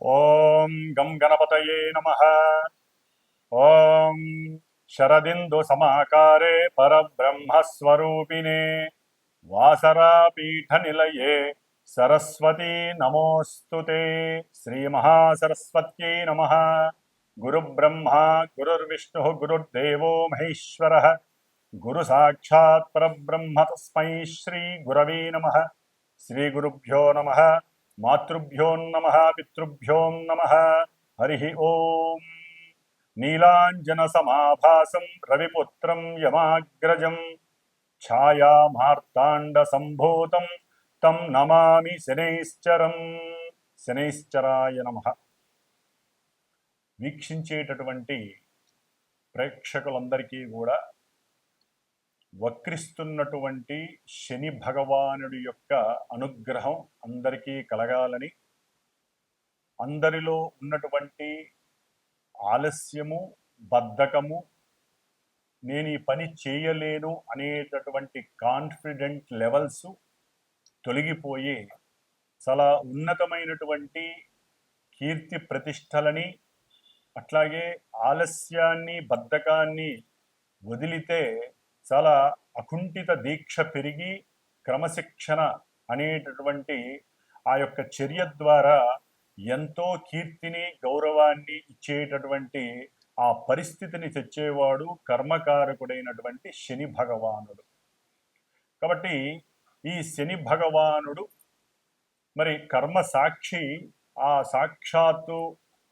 ఓం గం గణపతయే నమః. ఓం శరదిందు సమాకారే పరబ్రహ్మస్వరూపిణే వాసరాపీఠ నిలయే సరస్వతీ నమోస్తుతే. శ్రీ మహాసరస్వత్యై నమః. గురు బ్రహ్మ గురుర్విష్ణు గురుర్దేవో మహేశ్వరః. గురు సాక్షాత్ పరబ్రహ్మ తస్మై శ్రీ గురవే నమః. శ్రీ గురుభ్యో నమః. మాతృభ్యో నమః. పితృభ్యో నమః. హరి ఓం. నీలాంజన సమాభాసం రవిపుత్రం యమాగ్రజం ఛాయామార్తాండ సంభూతం తం నమామి శనైశ్చరం. శనైశ్చరాయ నమః. వీక్షించేటటువంటి ప్రేక్షకులందరికీ కూడా వక్రిస్తున్నటువంటి శని భగవానుడి యొక్క అనుగ్రహం అందరికీ కలగాలని, అందరిలో ఉన్నటువంటి ఆలస్యము, బద్ధకము, నేను ఈ పని చేయలేను అనేటటువంటి కాన్ఫిడెంట్ లెవెల్స్ తొలగిపోయి చాలా ఉన్నతమైనటువంటి కీర్తి ప్రతిష్టలని, అట్లాగే ఆలస్యాన్ని, బద్ధకాన్ని వదిలితే చాలా అకుంఠిత దీక్ష పెరిగి క్రమశిక్షణ అనేటటువంటి ఆ యొక్క చర్య ద్వారా ఎంతో కీర్తిని, గౌరవాన్ని ఇచ్చేటటువంటి ఆ పరిస్థితిని తెచ్చేవాడు కర్మకారకుడైనటువంటి శని భగవానుడు. కాబట్టి ఈ శని భగవానుడు మరి కర్మ సాక్షి, ఆ సాక్షాత్తు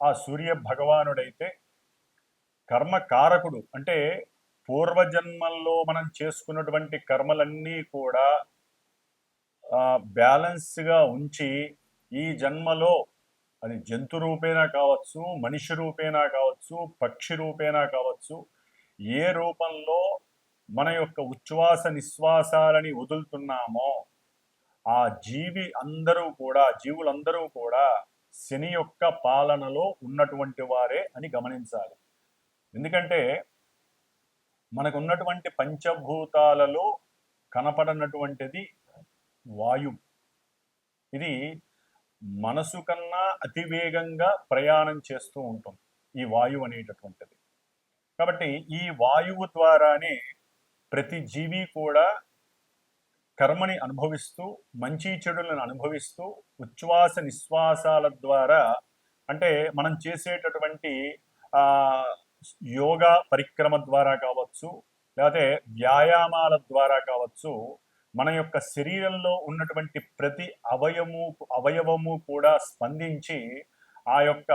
ఆ సూర్య భగవానుడైతే కర్మకారకుడు అంటే పూర్వజన్మల్లో మనం చేసుకున్నటువంటి కర్మలన్నీ కూడా బ్యాలెన్స్గా ఉంచి ఈ జన్మలో అది జంతు రూపేనా కావచ్చు, మనిషి రూపేనా కావచ్చు, పక్షి రూపేనా కావచ్చు, ఏ రూపంలో మన యొక్క ఉచ్ఛ్వాస నిశ్వాసాలని వదులుతున్నామో ఆ జీవులందరూ కూడా శని యొక్క పాలనలో ఉన్నటువంటి వారే అని గమనించాలి. ఎందుకంటే మనకున్నటువంటి పంచభూతాలలో కనపడనటువంటిది వాయువు. ఇది మనసు కన్నా అతివేగంగా ప్రయాణం చేస్తూ ఉంటుంది ఈ వాయువు అనేటటువంటిది. కాబట్టి ఈ వాయువు ద్వారానే ప్రతి జీవి కూడా కర్మని అనుభవిస్తూ, మంచి చెడులను అనుభవిస్తూ, ఉచ్ఛ్వాస నిశ్వాసాల ద్వారా అంటే మనం చేసేటటువంటి యోగా పరిక్రమ ద్వారా కావచ్చు, లేకపోతే వ్యాయామాల ద్వారా కావచ్చు, మన యొక్క శరీరంలో ఉన్నటువంటి ప్రతి అవయవము కూడా స్పందించి ఆ యొక్క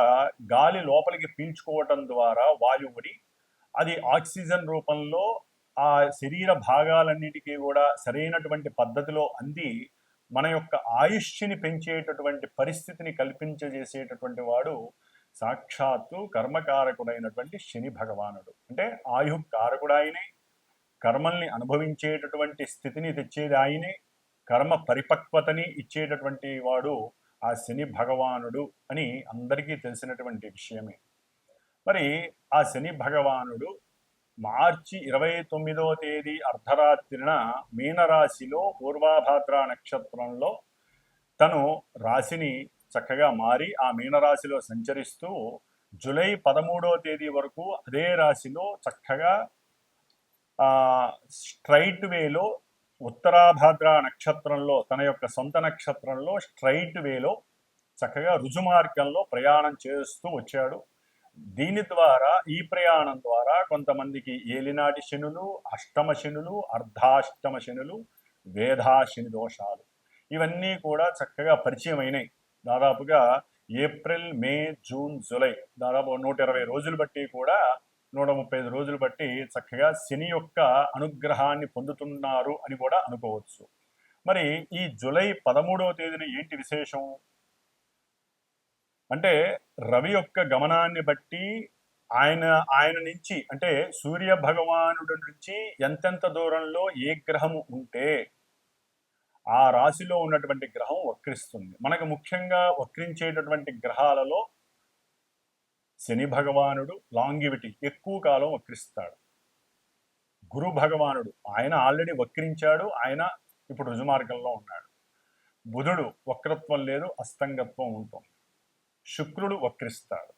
గాలి లోపలికి పీల్చుకోవటం ద్వారా వాయువుని అది ఆక్సిజన్ రూపంలో ఆ శరీర భాగాలన్నిటికీ కూడా సరైనటువంటి పద్ధతిలో అంది మన యొక్క ఆయుష్ని పెంచేటటువంటి పరిస్థితిని కల్పించజేసేటటువంటి వాడు సాక్షాత్తు కర్మకారకుడైనటువంటి శని భగవానుడు. అంటే ఆయుకారకుడు ఆయనే, కర్మల్ని అనుభవించేటటువంటి స్థితిని తెచ్చేది ఆయనే, కర్మ పరిపక్వతని ఇచ్చేటటువంటి వాడు ఆ శని భగవానుడు అని అందరికీ తెలిసినటువంటి విషయమే. మరి ఆ శని భగవానుడు మార్చి 29వ తేదీ అర్ధరాత్రిన మీనరాశిలో పూర్వాభాద్ర నక్షత్రంలో తను రాశిని చక్కగా మారి ఆ మీనరాశిలో సంచరిస్తూ జూలై 13వ తేదీ వరకు అదే రాశిలో చక్కగా స్ట్రైట్ వేలో ఉత్తరాభాద్ర నక్షత్రంలో తన యొక్క సొంత నక్షత్రంలో స్ట్రైట్ వేలో చక్కగా రుజుమార్గంలో ప్రయాణం చేస్తూ వచ్చాడు. దీని ద్వారా, ఈ ప్రయాణం ద్వారా కొంతమందికి ఏలినాటి శనులు, అష్టమ శనులు, అర్ధాష్టమ శనులు, వేధాశని దోషాలు ఇవన్నీ కూడా చక్కగా పరిచయం అయినాయి. దాదాపుగా ఏప్రిల్, మే, జూన్, జూలై దాదాపు 120 రోజులు బట్టి కూడా 135 రోజులు బట్టి చక్కగా శని యొక్క అనుగ్రహాన్ని పొందుతున్నారు అని కూడా అనుకోవచ్చు. మరి ఈ జూలై 13వ తేదీన ఏంటి విశేషం అంటే రవి యొక్క గమనాన్ని బట్టి ఆయన నుంచి అంటే సూర్య భగవానుడి నుంచి ఎంతెంత దూరంలో ఏ గ్రహము ఉంటే ఆ రాశిలో ఉన్నటువంటి గ్రహం వక్రిస్తుంది. మనకు ముఖ్యంగా వక్రించేటటువంటి గ్రహాలలో శని భగవానుడు లాంగివిటీ ఎక్కువ కాలం వక్రిస్తాడు. గురు భగవానుడు ఆయన ఆల్రెడీ వక్రించాడు, ఆయన ఇప్పుడు రుజుమార్గంలో ఉన్నాడు. బుధుడు వక్రత్వం లేదు, అస్తంగత్వం ఉంటుంది. శుక్రుడు వక్రిస్తాడు.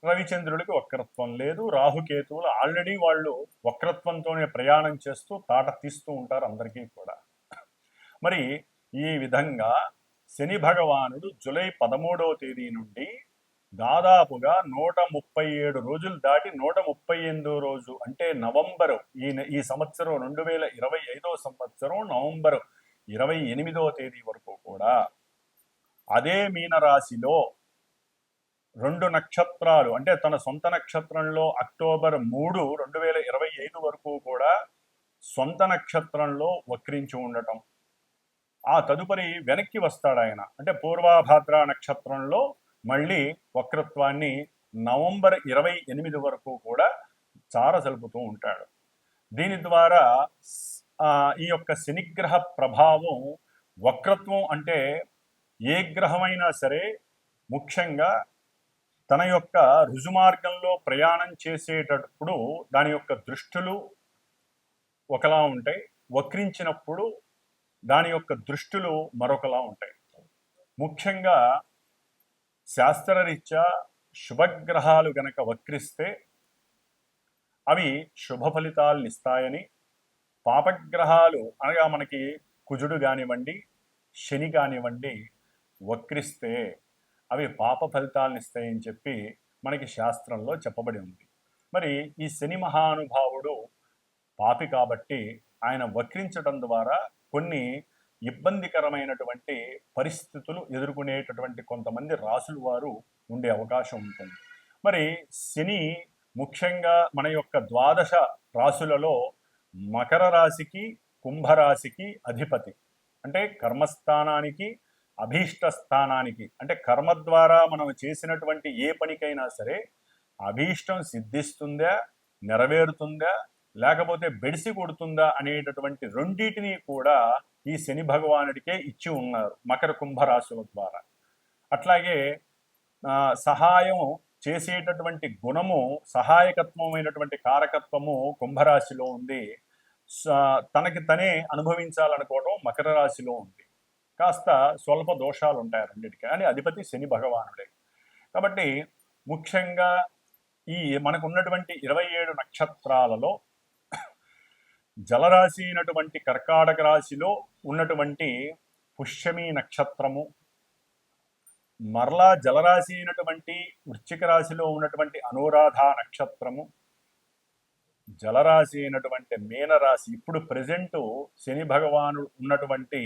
రవిచంద్రుడికి వక్రత్వం లేదు. రాహుకేతువులు ఆల్రెడీ వాళ్ళు వక్రత్వంతోనే ప్రయాణం చేస్తూ తాట తీస్తూ ఉంటారు అందరికీ కూడా. మరి ఈ విధంగా శని భగవానుడు జూలై 13వ తేదీ నుండి దాదాపుగా 137 రోజులు దాటి 138వ రోజు అంటే నవంబరు ఈ సంవత్సరం 2025వ సంవత్సరం నవంబరు 28వ తేదీ వరకు కూడా అదే మీనరాశిలో 2 నక్షత్రాలు అంటే తన సొంత నక్షత్రంలో అక్టోబర్ 3, 2025 వరకు కూడా సొంత నక్షత్రంలో వక్రించి ఉండటం, ఆ తదుపరి వెనక్కి వస్తాడు ఆయన అంటే పూర్వాభాద్ర నక్షత్రంలో మళ్ళీ వక్రత్వాన్ని నవంబర్ 28 వరకు కూడా చారసలుపుతూ ఉంటాడు. దీని ద్వారా ఈ యొక్క శనిగ్రహ ప్రభావం వక్రత్వం అంటే ఏ గ్రహమైనా సరే ముఖ్యంగా తన యొక్క రుజుమార్గంలో ప్రయాణం చేసేటప్పుడు దాని యొక్క దృష్టులు ఒకలా ఉంటాయి, వక్రించినప్పుడు దాని యొక్క దృష్టులు మరొకలా ఉంటాయి. ముఖ్యంగా శాస్త్రరీత్యా శుభగ్రహాలు గనక వక్రిస్తే అవి శుభ ఫలితాలను ఇస్తాయని, పాపగ్రహాలు అనగా మనకి కుజుడు కానివ్వండి శని కానివ్వండి వక్రిస్తే అవి పాప ఫలితాలను ఇస్తాయని చెప్పి మనకి శాస్త్రంలో చెప్పబడి ఉంది. మరి ఈ శని మహానుభావుడు పాపి కాబట్టి ఆయన వక్రించడం ద్వారా కొన్ని ఇబ్బందికరమైనటువంటి పరిస్థితులు ఎదుర్కొనేటటువంటి కొంతమంది రాసుల వారు ఉండే అవకాశం ఉంటుంది. మరి శని ముఖ్యంగా మన యొక్క ద్వాదశ రాశులలో మకర రాశికి కుంభరాశికి అధిపతి. అంటే కర్మస్థానానికి అభీష్ట స్థానానికి, అంటే కర్మ ద్వారా మనం చేసినటువంటి ఏ పనికైనా సరే అభీష్టం సిద్ధిస్తుందా, నెరవేరుతుందా, లేకపోతే బెడిసి కొడుతుందా అనేటటువంటి రెండింటినీ కూడా ఈ శని భగవానుడికే ఇచ్చి ఉన్నారు మకర కుంభరాశుల ద్వారా. అట్లాగే సహాయం చేసేటటువంటి గుణము, సహాయకత్వమైనటువంటి కారకత్వము కుంభరాశిలో ఉంది. తనకి తనే అనుభవించాలనుకోవడం మకర రాశిలో ఉంది. కాస్త స్వల్ప దోషాలు ఉంటాయి రెండింటికి, అని అధిపతి శని భగవానుడే. కాబట్టి ముఖ్యంగా ఈ మనకు ఉన్నటువంటి 27 నక్షత్రాలలో జలరాశి అయినటువంటి కర్కాటక రాశిలో ఉన్నటువంటి పుష్యమి నక్షత్రము, మరలా జలరాశి అయినటువంటి వృశ్చిక రాశిలో ఉన్నటువంటి అనురాధ నక్షత్రము, జలరాశి అయినటువంటి మీనరాశి, ఇప్పుడు ప్రజెంట్ శని భగవానుడు ఉన్నటువంటి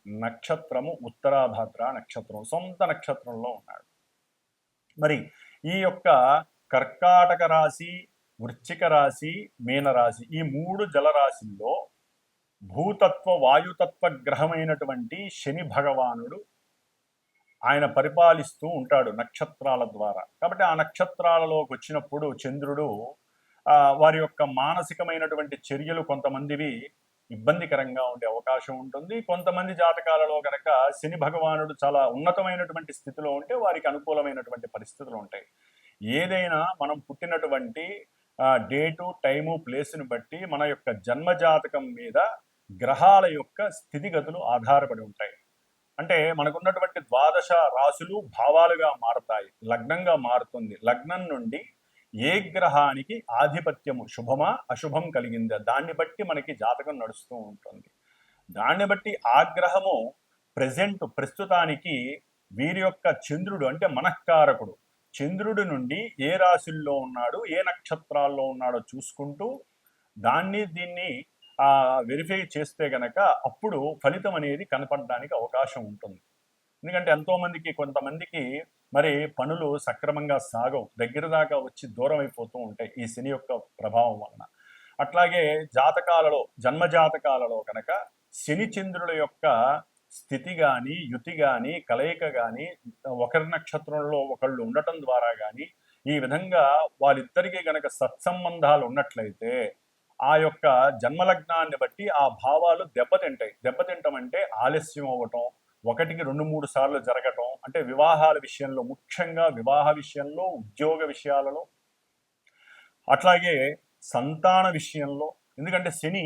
నక్షత్రము ఉత్తరాభాద్ర నక్షత్రం, సొంత నక్షత్రంలో ఉన్నాడు. మరి ఈ యొక్క కర్కాటక రాశి, వృశ్చిక రాశి, మీనరాశి ఈ 3 జలరాశుల్లో భూతత్వ వాయుతత్వ గ్రహమైనటువంటి శని భగవానుడు ఆయన పరిపాలిస్తూ ఉంటాడు నక్షత్రాల ద్వారా. కాబట్టి ఆ నక్షత్రాలలోకి వచ్చినప్పుడు చంద్రుడు వారి యొక్క మానసికమైనటువంటి చర్యలు కొంతమందివి ఇబ్బందికరంగా ఉండే అవకాశం ఉంటుంది. కొంతమంది జాతకాలలో కనుక శని భగవానుడు చాలా ఉన్నతమైనటువంటి స్థితిలో ఉంటే వారికి అనుకూలమైనటువంటి పరిస్థితులు ఉంటాయి. ఏదైనా మనం పుట్టినటువంటి డేటు, టైము, ప్లేస్ని బట్టి మన యొక్క జన్మజాతకం మీద గ్రహాల యొక్క స్థితిగతులు ఆధారపడి ఉంటాయి. అంటే మనకున్నటువంటి ద్వాదశ రాశులు భావాలుగా మారతాయి, లగ్నంగా మారుతుంది. లగ్నం నుండి ఏ గ్రహానికి ఆధిపత్యము శుభమా అశుభం కలిగిందా దాన్ని బట్టి మనకి జాతకం నడుస్తూ ఉంటుంది. దాన్ని బట్టి ఆ గ్రహము ప్రస్తుతానికి వీరి యొక్క చంద్రుడు అంటే మనఃకారకుడు చంద్రుడి నుండి ఏ రాశుల్లో ఉన్నాడు, ఏ నక్షత్రాల్లో ఉన్నాడో చూసుకుంటూ దీన్ని వెరిఫై చేస్తే గనక అప్పుడు ఫలితం అనేది కనపడడానికి అవకాశం ఉంటుంది. ఎందుకంటే కొంతమందికి మరి పనులు సక్రమంగా సాగవు, దగ్గర దాకా వచ్చి దూరం అయిపోతూ ఉంటాయి ఈ శని యొక్క ప్రభావం వలన. అట్లాగే జాతకాలలో, జన్మజాతకాలలో కనుక శని చంద్రుల యొక్క స్థితి కానీ, యుతి కానీ, కలయిక కానీ, ఒకరి నక్షత్రంలో ఒకళ్ళు ఉండటం ద్వారా కానీ ఈ విధంగా వారిద్దరికీ గనక సత్సంబంధాలు ఉన్నట్లయితే ఆ యొక్క జన్మలగ్నాన్ని బట్టి ఆ భావాలు దెబ్బతింటాయి. దెబ్బతింటం అంటే ఆలస్యం అవ్వటం, 1కి 2-3 సార్లు జరగటం, అంటే వివాహాల విషయంలో, ముఖ్యంగా వివాహ విషయంలో, ఉద్యోగ విషయాలలో, అట్లాగే సంతాన విషయంలో. ఎందుకంటే శని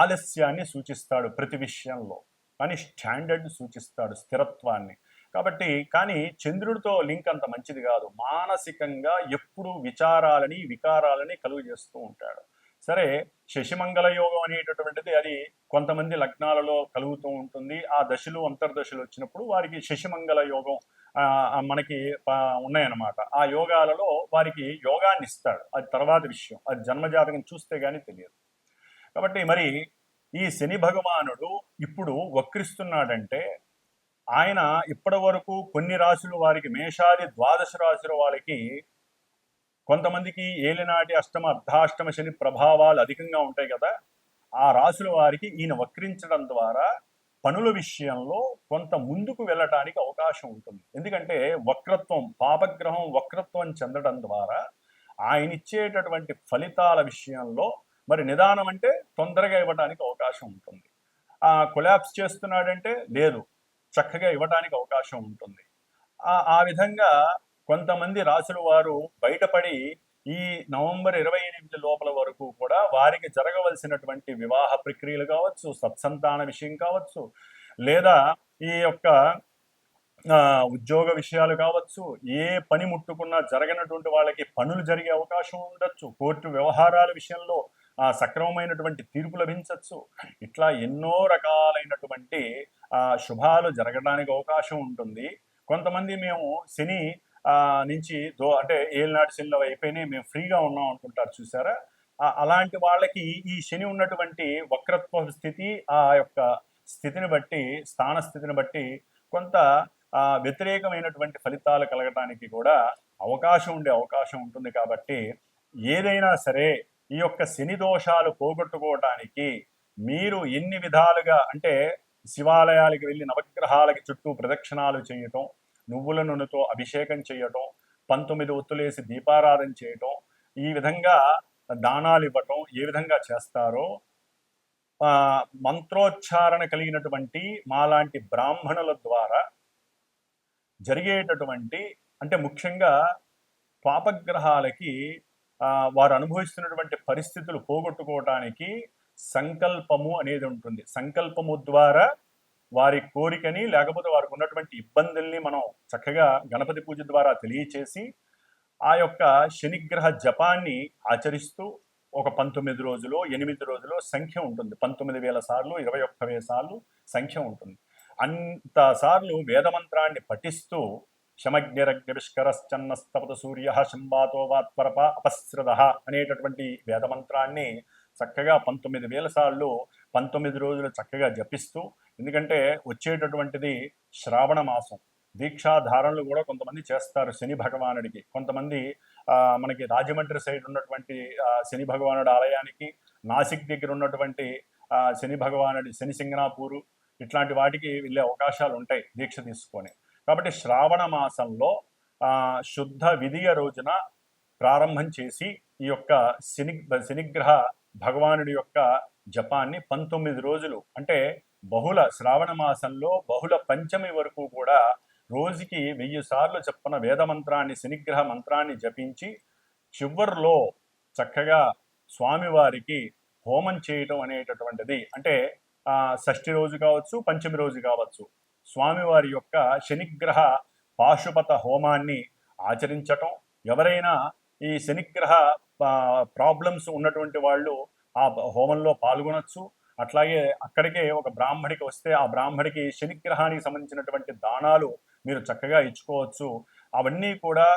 ఆలస్యాన్ని సూచిస్తాడు ప్రతి విషయంలో, కానీ స్టాండర్డ్ సూచిస్తాడు, స్థిరత్వాన్ని. కాబట్టి కానీ చంద్రుడితో లింక్ అంత మంచిది కాదు. మానసికంగా ఎప్పుడు విచారాలని వికారాలని కలుగు చేస్తూ ఉంటాడు. సరే, శశిమంగళ యోగం అనేటటువంటిది అది కొంతమంది లగ్నాలలో కలుగుతూ ఉంటుంది. ఆ దశలు అంతర్దశలు వచ్చినప్పుడు వారికి శశిమంగళ యోగం మనకి ఉన్నాయన్నమాట. ఆ యోగాలలో వారికి యోగాన్ని ఇస్తాడు. అది తర్వాత విషయం, అది జన్మజాతకం చూస్తే గానీ తెలియదు. కాబట్టి మరి ఈ శని భగవానుడు ఇప్పుడు వక్రిస్తున్నాడంటే ఆయన ఇప్పటి వరకు కొన్ని రాశులు వారికి మేషాది ద్వాదశ రాశుల వాళ్ళకి కొంతమందికి ఏలినాటి అష్టమ అర్ధాష్టమ శని ప్రభావాలు అధికంగా ఉంటాయి కదా. ఆ రాశుల వారికి ఈయన వక్రించడం ద్వారా పనుల విషయంలో కొంత ముందుకు వెళ్ళటానికి అవకాశం ఉంటుంది. ఎందుకంటే వక్రత్వం, పాపగ్రహం వక్రత్వం చెందడం ద్వారా ఆయన ఇచ్చేటటువంటి ఫలితాల విషయంలో మరి నిదానం అంటే తొందరగా ఇవ్వడానికి అవకాశం ఉంటుంది. కొలాప్స్ చేస్తున్నాడంటే లేదు, చక్కగా ఇవ్వడానికి అవకాశం ఉంటుంది. ఆ విధంగా కొంతమంది రాసుల వారు బయటపడి ఈ నవంబర్ 28 లోపల వరకు కూడా వారికి జరగవలసినటువంటి వివాహ ప్రక్రియలు కావచ్చు, సత్సంతాన విషయం కావచ్చు, లేదా ఈ యొక్క ఉద్యోగ విషయాలు కావచ్చు, ఏ పని ముట్టుకున్నా జరగనటువంటి వాళ్ళకి పనులు జరిగే అవకాశం ఉండొచ్చు, కోర్టు వ్యవహారాల విషయంలో సక్రమమైనటువంటి తీర్పు లభించవచ్చు. ఇట్లా ఎన్నో రకాలైనటువంటి శుభాలు జరగడానికి అవకాశం ఉంటుంది. కొంతమంది మేము శని నుంచి అంటే ఏళ్ళనాటి శనిలో అయిపోయినాయి, మేము ఫ్రీగా ఉన్నాం అనుకుంటారు చూసారా. అలాంటి వాళ్ళకి ఈ శని ఉన్నటువంటి వక్రత్వ స్థితి, ఆ యొక్క స్థితిని బట్టి, స్థాన స్థితిని బట్టి కొంత వ్యతిరేకమైనటువంటి ఫలితాలు కలగటానికి కూడా అవకాశం ఉంటుంది. కాబట్టి ఏదైనా సరే ఈ యొక్క శని దోషాలు పోగొట్టుకోవటానికి మీరు ఎన్ని విధాలుగా అంటే శివాలయాలకు వెళ్ళి నవగ్రహాలకి చుట్టూ ప్రదక్షిణాలు చేయటం, నువ్వుల నూనెతో అభిషేకం చేయటం, 19 ఒత్తులేసి దీపారాధన చేయటం, ఈ విధంగా దానాలు ఇవ్వటం ఏ విధంగా చేస్తారో మంత్రోచ్చారణ కలిగినటువంటి మాలాంటి బ్రాహ్మణుల ద్వారా జరిగేటటువంటి అంటే ముఖ్యంగా పాపగ్రహాలకి వారు అనుభవిస్తున్నటువంటి పరిస్థితులు పోగొట్టుకోవటానికి సంకల్పము అనేది ఉంటుంది. సంకల్పము ద్వారా వారి కోరికని లేకపోతే వారికి ఉన్నటువంటి ఇబ్బందుల్ని మనం చక్కగా గణపతి పూజ ద్వారా తెలియచేసి ఆ యొక్క శనిగ్రహ జపాన్ని ఆచరిస్తూ ఒక 19 రోజులు 8 రోజులు సంఖ్య ఉంటుంది. 19,000 సార్లు 21,000 సార్లు సంఖ్య ఉంటుంది. అంత సార్లు వేదమంత్రాన్ని పఠిస్తూ శమగ్నిరగ్నివిష్కరశ్చన్నస్తపత సూర్య శంబాతో వాత్పరప అపస్రద అనేటటువంటి వేదమంత్రాన్ని చక్కగా 19,000 సార్లు 19 రోజులు చక్కగా జపిస్తూ, ఎందుకంటే వచ్చేటటువంటిది శ్రావణ మాసం, దీక్షాధారణలు కూడా కొంతమంది చేస్తారు శని భగవానుడికి. కొంతమంది మనకి రాజమండ్రి సైడ్ ఉన్నటువంటి శని భగవానుడి ఆలయానికి, నాసిక్ దగ్గర ఉన్నటువంటి శని భగవానుడి శని సింగనాపూరు ఇట్లాంటి వాటికి వెళ్ళే అవకాశాలు ఉంటాయి దీక్ష తీసుకొని. కాబట్టి శ్రావణ మాసంలో శుద్ధ విధియ రోజున ప్రారంభం చేసి ఈ యొక్క శనిగ్రహ భగవానుడి యొక్క జపాన్ని 19 రోజులు అంటే బహుళ శ్రావణ మాసంలో బహుళ పంచమి వరకు కూడా రోజుకి 1000 సార్లు చెప్పిన వేదమంత్రాన్ని శనిగ్రహ మంత్రాన్ని జపించి చివరిలో చక్కగా స్వామివారికి హోమం చేయటం అనేటటువంటిది, అంటే షష్ఠి రోజు కావచ్చు, పంచమి రోజు కావచ్చు, స్వామివారి యొక్క శనిగ్రహ పాశుపత హోమాన్ని ఆచరించటం. ఎవరైనా ఈ శనిగ్రహ ప్రాబ్లమ్స్ ఉన్నటువంటి వాళ్ళు ఆ హోమంలో పాల్గొనొచ్చు. అట్లాగే అక్కడికే ఒక బ్రాహ్మడికి వస్తే ఆ బ్రాహ్మడికి శనిగ్రహానికి సంబంధించినటువంటి దానాలు మీరు చక్కగా ఇచ్చుకోవచ్చు. అవన్నీ కూడా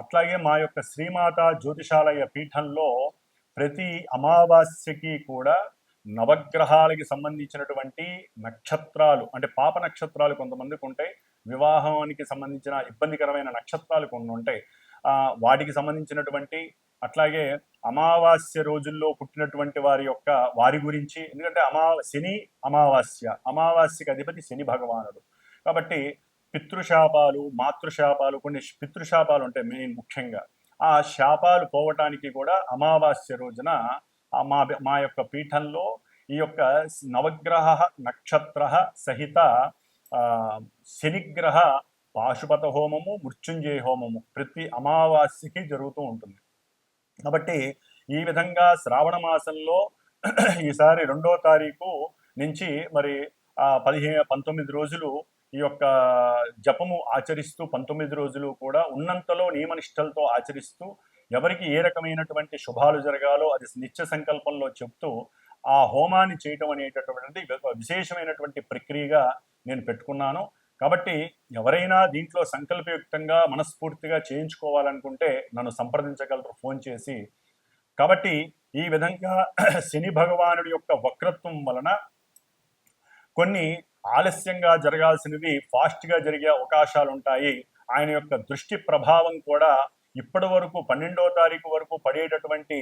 అట్లాగే మా యొక్క శ్రీమాత జ్యోతిషాలయ పీఠంలో ప్రతి అమావాస్యకి కూడా నవగ్రహాలకి సంబంధించినటువంటి నక్షత్రాలు, అంటే పాప నక్షత్రాలు కొంతమందికి ఉంటాయి, వివాహానికి సంబంధించిన ఇబ్బందికరమైన నక్షత్రాలు కొన్ని ఉంటాయి, వాటికి సంబంధించినటువంటి, అట్లాగే అమావాస్య రోజుల్లో పుట్టినటువంటి వారి గురించి, ఎందుకంటే శని అమావాస్యకి అధిపతి శని భగవానుడు. కాబట్టి పితృశాపాలు, మాతృశాపాలు, కొన్ని పితృశాపాలు ఉంటాయి మెయిన్ ముఖ్యంగా. ఆ శాపాలు పోవటానికి కూడా అమావాస్య రోజున మా యొక్క పీఠంలో ఈ యొక్క నవగ్రహ నక్షత్ర సహిత శనిగ్రహ పాశుపత హోమము, మృత్యుంజయ హోమము ప్రతి అమావాస్యకి జరుగుతూ ఉంటుంది. కాబట్టి ఈ విధంగా శ్రావణ మాసంలో ఈసారి 2వ తారీఖు నుంచి మరి 19 రోజులు ఈ యొక్క జపము ఆచరిస్తూ 19 రోజులు కూడా ఉన్నంతలో నియమనిష్టలతో ఆచరిస్తూ ఎవరికి ఏ రకమైనటువంటి శుభాలు జరగాలో అది నిత్య సంకల్పంలో చెప్తూ ఆ హోమాన్ని చేయటం అనేటటువంటిది విశేషమైనటువంటి ప్రక్రియగా నేను పెట్టుకున్నాను. కాబట్టి ఎవరైనా దీంట్లో సంకల్పయుక్తంగా మనస్ఫూర్తిగా చేయించుకోవాలనుకుంటే నన్ను సంప్రదించగలరు ఫోన్ చేసి. కాబట్టి ఈ విధంగా శని భగవానుడి యొక్క వక్రత్వం వలన కొన్ని ఆలస్యంగా జరగాల్సినవి ఫాస్ట్గా జరిగే అవకాశాలు ఉంటాయి. ఆయన యొక్క దృష్టి ప్రభావం కూడా ఇప్పటి వరకు 12వ తారీఖు వరకు పడేటటువంటి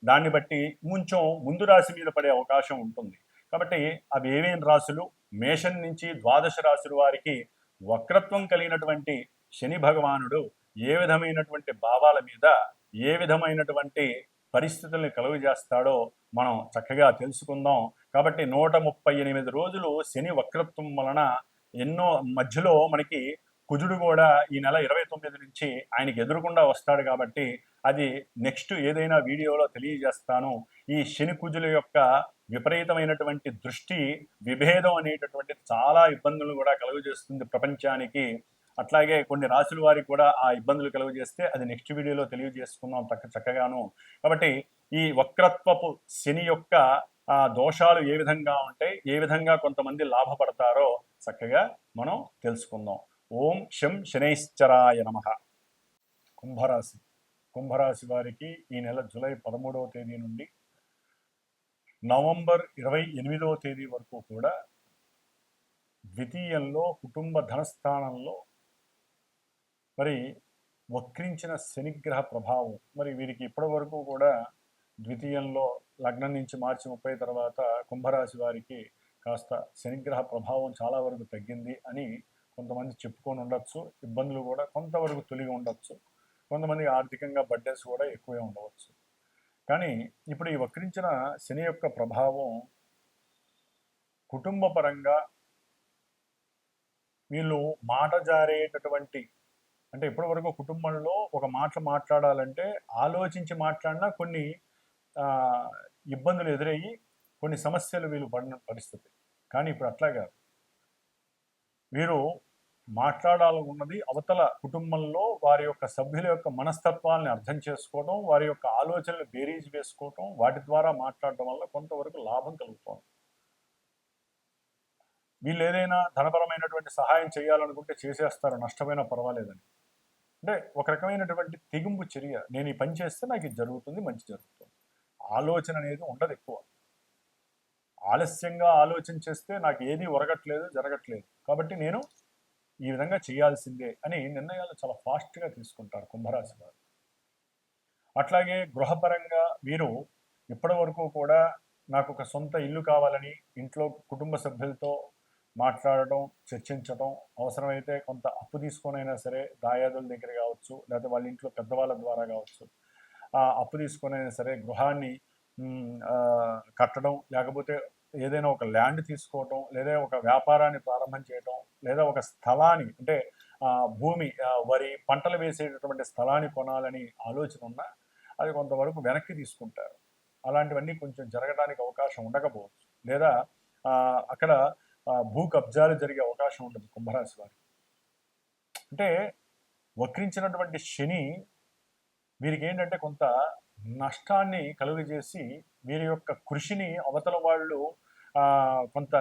దాన్ని బట్టి కొంచెం ముందు రాశి మీద పడే అవకాశం ఉంటుంది. కాబట్టి అవి ఏమేం రాశులు, మేషం నుంచి ద్వాదశ రాశుల వారికి వక్రత్వం కలిగినటువంటి శని భగవానుడు ఏ విధమైనటువంటి భావాల మీద ఏ విధమైనటువంటి పరిస్థితుల్ని కలుగజేస్తాడో మనం చక్కగా తెలుసుకుందాం. కాబట్టి 138 రోజులు శని వక్రత్వం వలన ఎన్నో మధ్యలో మనకి కుజుడు కూడా ఈ నెల 29 నుంచి ఆయనకి ఎదురుకుండా వస్తాడు. కాబట్టి అది నెక్స్ట్ ఏదైనా వీడియోలో తెలియజేస్తాను. ఈ శని కుజుల యొక్క విపరీతమైనటువంటి దృష్టి విభేదం అనేటటువంటిది చాలా ఇబ్బందులు కూడా కలుగజేస్తుంది ప్రపంచానికి. అట్లాగే కొన్ని రాశుల వారికి కూడా ఆ ఇబ్బందులు కలుగజేస్తే అది నెక్స్ట్ వీడియోలో తెలియజేసుకుందాం చక్కగాను. కాబట్టి ఈ వక్రత్వపు శని యొక్క దోషాలు ఏ విధంగా ఉంటాయి, ఏ విధంగా కొంతమంది లాభపడతారో చక్కగా మనం తెలుసుకుందాం. ఓం శం శనైశ్చరాయ నమః. కుంభరాశి వారికి ఈ నెల జూలై 13వ తేదీ నుండి నవంబర్ 28వ తేదీ వరకు కూడా ద్వితీయంలో కుటుంబ ధనస్థానంలో మరి వక్రించిన శనిగ్రహ ప్రభావం. మరి వీరికి ఇప్పటి వరకు కూడా ద్వితీయంలో లగ్నం నుంచి మార్చి 30 తర్వాత కుంభరాశి వారికి కాస్త శనిగ్రహ ప్రభావం చాలా వరకు తగ్గింది అని కొంతమంది చెప్పుకొని ఉండొచ్చు. ఇబ్బందులు కూడా కొంతవరకు తొలగి ఉండొచ్చు. కొంతమంది ఆర్థికంగా బడ్డెస్ కూడా ఎక్కువే ఉండవచ్చు. కానీ ఇప్పుడు ఈ వక్రించిన శని యొక్క ప్రభావం కుటుంబ పరంగా వీళ్ళు మాట జారేటటువంటి, అంటే ఇప్పటి వరకు కుటుంబంలో ఒక మాట మాట్లాడాలంటే ఆలోచించి మాట్లాడినా కొన్ని ఇబ్బందులు ఎదురయ్యి కొన్ని సమస్యలు వీళ్ళు పడిన పరిస్థితి. కానీ ఇప్పుడు అట్లా కాదు. వీరు మాట్లాడాలనున్నది అవతల కుటుంబంలో వారి యొక్క సభ్యుల యొక్క మనస్తత్వాన్ని అర్థం చేసుకోవడం, వారి యొక్క ఆలోచనలు బేరీజ్ వేసుకోవటం, వాటి ద్వారా మాట్లాడటం వల్ల కొంతవరకు లాభం కలుగుతుంది. వీళ్ళు ఏదైనా ధనపరమైనటువంటి సహాయం చేయాలనుకుంటే చేసేస్తారు, నష్టమైనా పర్వాలేదని. అంటే ఒక రకమైనటువంటి తెగింపు చర్య. నేను ఈ పని చేస్తే నాకు ఇది జరుగుతుంది, మంచి జరుగుతుంది. ఆలోచన అనేది ఉండదు ఎక్కువ. ఆలస్యంగా ఆలోచన చేస్తే నాకు ఏది ఒరగట్లేదు, జరగట్లేదు, కాబట్టి నేను ఈ విధంగా చేయాల్సిందే అని నిర్ణయాలు చాలా ఫాస్ట్గా తీసుకుంటారు కుంభరాశి వారు. అట్లాగే గృహపరంగా వీరు ఇప్పటి వరకు కూడా నాకు ఒక సొంత ఇల్లు కావాలని ఇంట్లో కుటుంబ సభ్యులతో మాట్లాడటం, చర్చించడం, అవసరమైతే కొంత అప్పు తీసుకొనైనా సరే దాయాదుల దగ్గర కావచ్చు, లేకపోతే వాళ్ళ ఇంట్లో పెద్దవాళ్ళ ద్వారా కావచ్చు, ఆ అప్పు తీసుకొనైనా సరే గృహాన్ని కట్టడం, లేకపోతే ఏదైనా ఒక ల్యాండ్ తీసుకోవటం, లేదా ఒక వ్యాపారాన్ని ప్రారంభం చేయటం, లేదా ఒక స్థలాన్ని అంటే భూమి వరి పంటలు వేసేటటువంటి స్థలాన్ని కొనాలని ఆలోచన ఉన్నా అది కొంతవరకు వెనక్కి తీసుకుంటారు. అలాంటివన్నీ కొంచెం జరగడానికి అవకాశం ఉండకపోవచ్చు, లేదా అక్కడ భూ కబ్జాలు జరిగే అవకాశం ఉంటుంది కుంభరాశి వారికి. అంటే వక్రించినటువంటి శని వీరికి ఏంటంటే కొంత నష్టాన్ని కలుగజేసి వీరి యొక్క కృషిని అవతల వాళ్ళు కొంత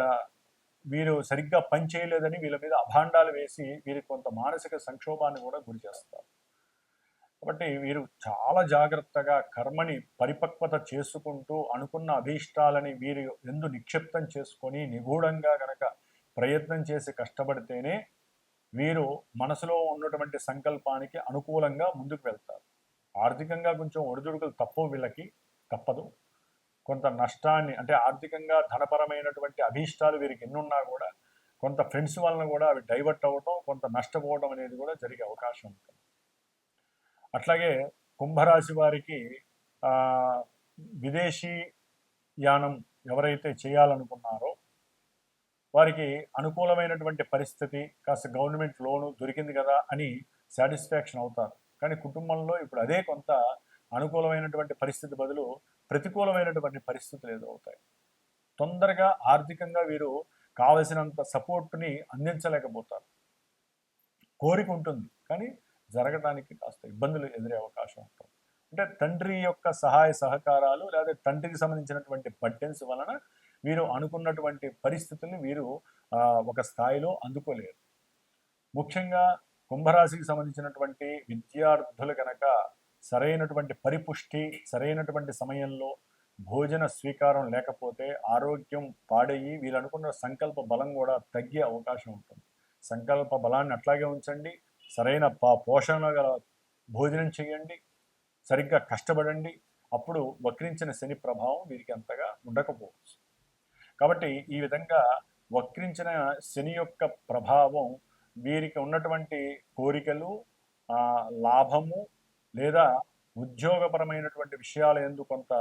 వీరు సరిగ్గా పని చేయలేదని వీళ్ళ మీద అభాండాలు వేసి వీరికి కొంత మానసిక సంక్షోభాన్ని కూడా గురి చేస్తారు. కాబట్టి వీరు చాలా జాగ్రత్తగా కర్మని పరిపక్వత చేసుకుంటూ అనుకున్న అభీష్టాలని వీరు ఎందు నిక్షిప్తం చేసుకొని నిగూఢంగా కనుక ప్రయత్నం చేసి కష్టపడితేనే వీరు మనసులో ఉన్నటువంటి సంకల్పానికి అనుకూలంగా ముందుకు వెళ్తారు. ఆర్థికంగా కొంచెం ఒడిదుడుకులు వీళ్ళకి తప్పదు. కొంత నష్టాన్ని అంటే ఆర్థికంగా ధనపరమైనటువంటి అభీష్టాలు వీరికి ఎన్నున్నా కూడా కొంత ఫ్రెండ్స్ వలన కూడా అవి డైవర్ట్ అవ్వటం, కొంత నష్టపోవడం అనేది కూడా జరిగే అవకాశం ఉంటుంది. అట్లాగే కుంభరాశి వారికి విదేశీ యానం ఎవరైతే చేయాలనుకున్నారో వారికి అనుకూలమైనటువంటి పరిస్థితి, కాస్త గవర్నమెంట్ లోను దొరికింది కదా అని సాటిస్ఫాక్షన్ అవుతారు. కానీ కుటుంబంలో ఇప్పుడు అదే కొంత అనుకూలమైనటువంటి పరిస్థితి బదులు ప్రతికూలమైనటువంటి పరిస్థితులు ఎదురవుతాయి. తొందరగా ఆర్థికంగా వీరు కావలసినంత సపోర్ట్ని అందించలేకపోతారు. కోరిక ఉంటుంది కానీ జరగడానికి కాస్త ఇబ్బందులు ఎదురే అవకాశం ఉంటుంది. అంటే తండ్రి యొక్క సహాయ సహకారాలు లేదా తండ్రికి సంబంధించినటువంటి బర్డెన్స్ వలన వీరు అనుకున్నటువంటి పరిస్థితుల్ని వీరు ఒక స్థాయిలో అందుకోలేరు. ముఖ్యంగా కుంభరాశికి సంబంధించినటువంటి విద్యార్థులు కనుక సరైనటువంటి పరిపుష్టి, సరైనటువంటి సమయంలో భోజన స్వీకారం లేకపోతే ఆరోగ్యం పాడయ్యి వీళ్ళు అనుకున్న సంకల్ప బలం కూడా తగ్గే అవకాశం ఉంటుంది. సంకల్ప బలాన్ని అట్లాగే ఉంచండి, సరైన పోషణ గల భోజనం చేయండి, సరిగ్గా కష్టపడండి. అప్పుడు వక్రించిన శని ప్రభావం వీరికి అంతగా ఉండకపోవచ్చు. కాబట్టి ఈ విధంగా వక్రించిన శని యొక్క ప్రభావం వీరికి ఉన్నటువంటి కోరికలు, లాభము లేదా ఉద్యోగపరమైనటువంటి విషయాల యందు కొంత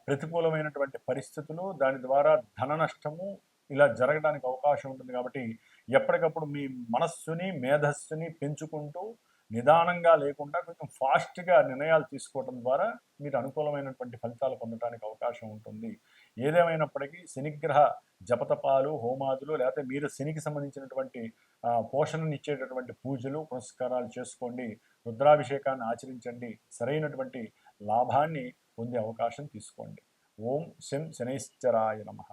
ప్రతికూలమైనటువంటి పరిస్థితులు, దాని ద్వారా ధన నష్టము ఇలా జరగడానికి అవకాశం ఉంటుంది. కాబట్టి ఎప్పటికప్పుడు మీ మనస్సుని మేధస్సుని పెంచుకుంటూ నిదానంగా లేకుండా కొంచెం ఫాస్ట్గా నిర్ణయాలు తీసుకోవడం ద్వారా మీరు అనుకూలమైనటువంటి ఫలితాలు పొందడానికి అవకాశం ఉంటుంది. ఏదేమైనప్పటికీ శనిగ్రహ జపతపాలు, హోమాదులు, లేకపోతే మీరు శనికి సంబంధించినటువంటి పోషణనిచ్చేటటువంటి పూజలు పునస్కారాలు చేసుకోండి, రుద్రాభిషేకాన్ని ఆచరించండి, సరైనటువంటి లాభాన్ని పొందే అవకాశం తీసుకోండి. ఓం శం శనైశ్చరాయ నమః.